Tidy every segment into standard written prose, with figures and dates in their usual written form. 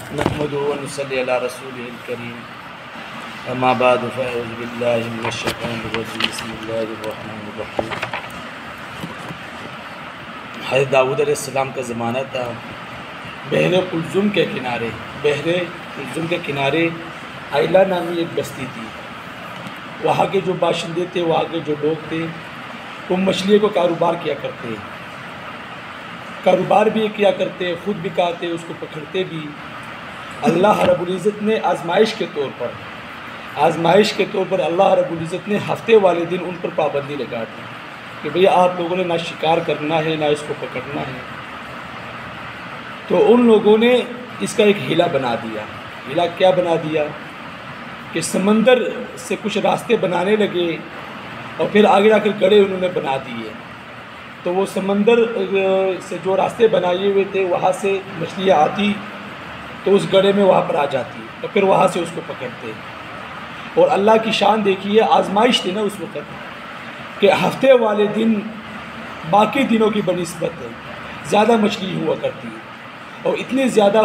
نحمده ونصلي على رسوله الكريم اما بعد فاعوذ بالله من الشيطان الرجيم بسم الله الرحمن الرحیم۔ حضرت داؤد علیہ السلام کا زمانہ تھا۔ بحر قلزم کے کنارے عائلہ نامی ایک بستی تھی۔ وہاں کے جو باشندے تھے، وہاں کے جو لوگ تھے، وہ مچھلی کو کاروبار کیا کرتے، کاروبار بھی کیا کرتے، خود بھی کھاتے، اس کو پکڑتے بھی۔ اللہ رب العزت نے آزمائش کے طور پر اللہ رب العزت نے ہفتے والے دن ان پر پابندی لگا دی کہ بھئی آپ لوگوں نے نہ شکار کرنا ہے نہ اس کو پکڑنا ہے۔ تو ان لوگوں نے اس کا ایک ہیلا بنا دیا۔ ہیلا کیا بنا دیا کہ سمندر سے کچھ راستے بنانے لگے اور پھر آگے جا کر گڑھے انہوں نے بنا دیے۔ تو وہ سمندر سے جو راستے بنائے ہوئے تھے وہاں سے مچھلیاں آتی تو اس گڑھے میں وہاں پر آ جاتی اور پھر وہاں سے اس کو پکڑتے۔ اور اللہ کی شان دیکھیے، آزمائش تھی نا اس وقت کہ ہفتے والے دن باقی دنوں کی بنسبت زیادہ مچھلی ہوا کرتی اور اتنی زیادہ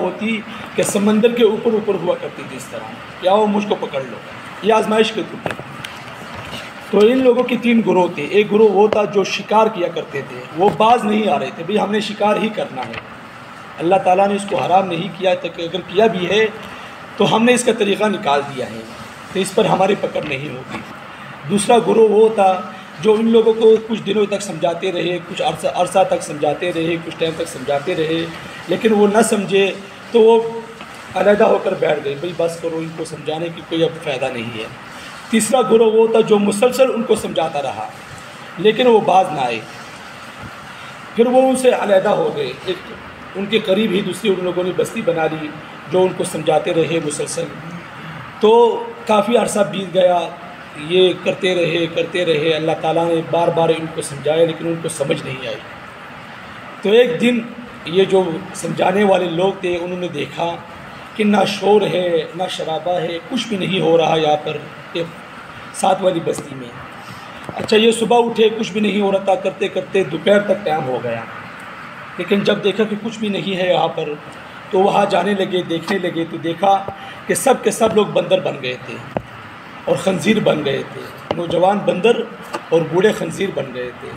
ہوتی کہ سمندر کے اوپر ہوا کرتی تھی اس طرح کہ آؤ مجھ کو پکڑ لو۔ یہ آزمائش کے طور پر۔ تو ان لوگوں کی 3 گروہ تھے۔ ایک گروہ وہ تھا جو شکار کیا کرتے تھے، وہ باز نہیں آ رہے تھے، بھئی ہم نے شکار ہی کرنا ہے، اللہ تعالیٰ نے اس کو حرام نہیں کیا تھا کہ اگر کیا بھی ہے تو ہم نے اس کا طریقہ نکال دیا ہے تو اس پر ہماری پکڑ نہیں ہوگی۔ دوسرا گروہ وہ تھا جو ان لوگوں کو کچھ دنوں تک سمجھاتے رہے، کچھ عرصہ تک سمجھاتے رہے، کچھ ٹائم تک سمجھاتے رہے، لیکن وہ نہ سمجھے تو وہ علیحدہ ہو کر بیٹھ گئے، بھئی بس کرو، ان کو سمجھانے کی کوئی اب فائدہ نہیں ہے۔ تیسرا گروہ وہ تھا جو مسلسل ان کو سمجھاتا رہا لیکن وہ باز نہ آئے، پھر وہ ان سے علیحدہ ہو گئے۔ ان کے قریب ہی دوسری ان لوگوں نے بستی بنا لی جو ان کو سمجھاتے رہے مسلسل۔ تو کافی عرصہ بیت گیا، یہ کرتے رہے، اللہ تعالیٰ نے بار بار ان کو سمجھایا لیکن ان کو سمجھ نہیں آئی۔ تو ایک دن یہ جو سمجھانے والے لوگ تھے انہوں نے دیکھا کہ نہ شور ہے نہ شرابہ ہے، کچھ بھی نہیں ہو رہا یہاں پر 7 والی بستی میں۔ اچھا، یہ صبح اٹھے، کچھ بھی نہیں ہو رہا تھا، کرتے کرتے دوپہر تک ٹائم ہو گیا، لیکن جب دیکھا کہ کچھ بھی نہیں ہے یہاں پر تو وہاں جانے لگے، دیکھنے لگے تو دیکھا کہ سب کے سب لوگ بندر بن گئے تھے اور خنزیر بن گئے تھے، نوجوان بندر اور بوڑھے خنزیر بن گئے تھے۔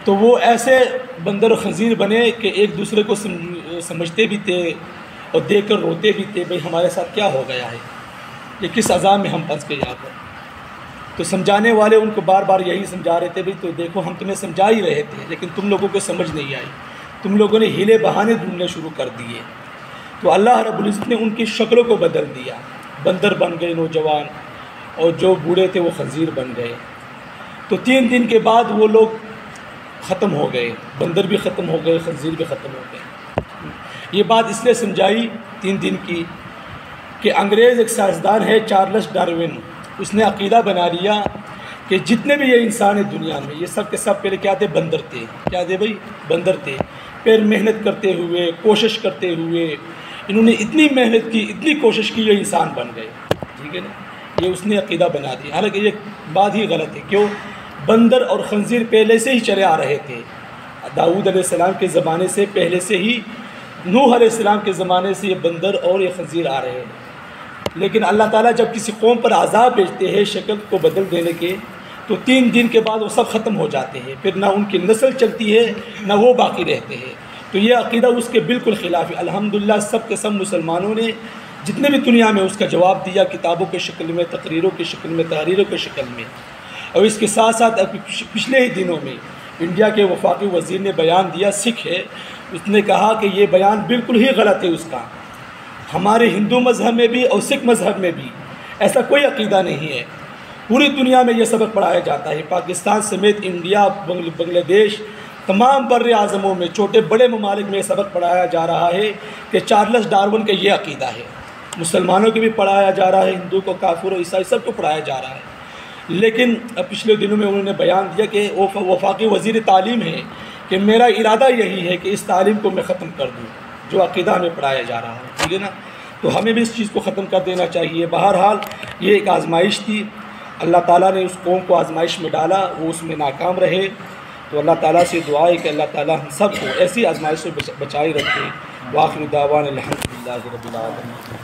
تو وہ ایسے بندر اور خنزیر بنے کہ ایک دوسرے کو سمجھتے بھی تھے اور دیکھ کر روتے بھی تھے، بھئی ہمارے ساتھ کیا ہو گیا ہے، یہ کس عذاب میں ہم پھنس گئے یہاں پر۔ تو سمجھانے والے ان کو بار بار یہی سمجھا رہے تھے، بھئی تو دیکھو ہم تمہیں سمجھا ہی رہے تھے لیکن تم لوگوں کو سمجھ نہیں آئی، تم لوگوں نے ہیلے بہانے ڈھونڈنے شروع کر دیے۔ تو اللہ رب العزت نے ان کی شکلوں کو بدل دیا، بندر بن گئے نوجوان اور جو بوڑھے تھے وہ خنزیر بن گئے۔ تو 3 دن کے بعد وہ لوگ ختم ہو گئے، بندر بھی ختم ہو گئے، خنزیر بھی ختم ہو گئے۔ یہ بات اس لیے سمجھائی 3 دن کی کہ انگریز ایک سائنسدان ہے چارلس ڈارون، اس نے عقیدہ بنا لیا کہ جتنے بھی یہ انسان ہیں دنیا میں یہ سب کے سب پہلے کیا تھے؟ بندر تھے۔ کیا تھے بھائی؟ بندر تھے۔ پھر محنت کرتے ہوئے، کوشش کرتے ہوئے انہوں نے اتنی محنت کی، اتنی کوشش کی، یہ انسان بن گئے۔ ٹھیک ہے نا، یہ اس نے عقیدہ بنا دیا، حالانکہ یہ بات ہی غلط ہے۔ کیوں؟ بندر اور خنزیر پہلے سے ہی چلے آ رہے تھے، داؤد علیہ السلام کے زمانے سے پہلے سے ہی، نوح علیہ السلام کے زمانے سے یہ بندر اور یہ خنزیر آ رہے ہیں۔ لیکن اللہ تعالیٰ جب کسی قوم پر عذاب بھیجتے ہیں شکل کو بدل دینے کے تو 3 دن کے بعد وہ سب ختم ہو جاتے ہیں، پھر نہ ان کی نسل چلتی ہے نہ وہ باقی رہتے ہیں۔ تو یہ عقیدہ اس کے بالکل خلاف ہے۔ الحمدللہ سب کے سب مسلمانوں نے جتنے بھی دنیا میں اس کا جواب دیا، کتابوں کے شکل میں، تقریروں کی شکل میں، تحریروں کے شکل میں۔ اور اس کے ساتھ ساتھ پچھلے ہی دنوں میں انڈیا کے وفاقی وزیر نے بیان دیا، سکھ ہے، اس نے کہا کہ یہ بیان بالکل ہی غلط ہے اس کا۔ ہمارے ہندو مذہب میں بھی اور سکھ مذہب میں بھی ایسا کوئی عقیدہ نہیں ہے، پوری دنیا میں یہ سبق پڑھایا جاتا ہے، پاکستان سمیت انڈیا، بنگلہ دیش، تمام بر اعظموں میں، چھوٹے بڑے ممالک میں یہ سبق پڑھایا جا رہا ہے کہ چارلس ڈارون کا یہ عقیدہ ہے۔ مسلمانوں کو بھی پڑھایا جا رہا ہے، ہندو کو، کافر و عیسائی سب کو پڑھایا جا رہا ہے۔ لیکن پچھلے دنوں میں انہوں نے بیان دیا کہ وہ وفاقی وزیر تعلیم ہے کہ میرا ارادہ یہی ہے کہ اس تعلیم کو میں ختم کر دوں جو عقیدہ ہمیں پڑھایا جا رہا ہے۔ ٹھیک ہے نا، تو ہمیں بھی اس چیز کو ختم کر دینا چاہیے۔ بہرحال یہ ایک آزمائش تھی، اللہ تعالیٰ نے اس قوم کو آزمائش میں ڈالا، وہ اس میں ناکام رہے، تو اللہ تعالیٰ سے دعا ہے کہ اللہ تعالیٰ ہم سب کو ایسی آزمائشوں سے بچائے رکھے۔ وآخر دعوانا الحمدللہ رب العالمین۔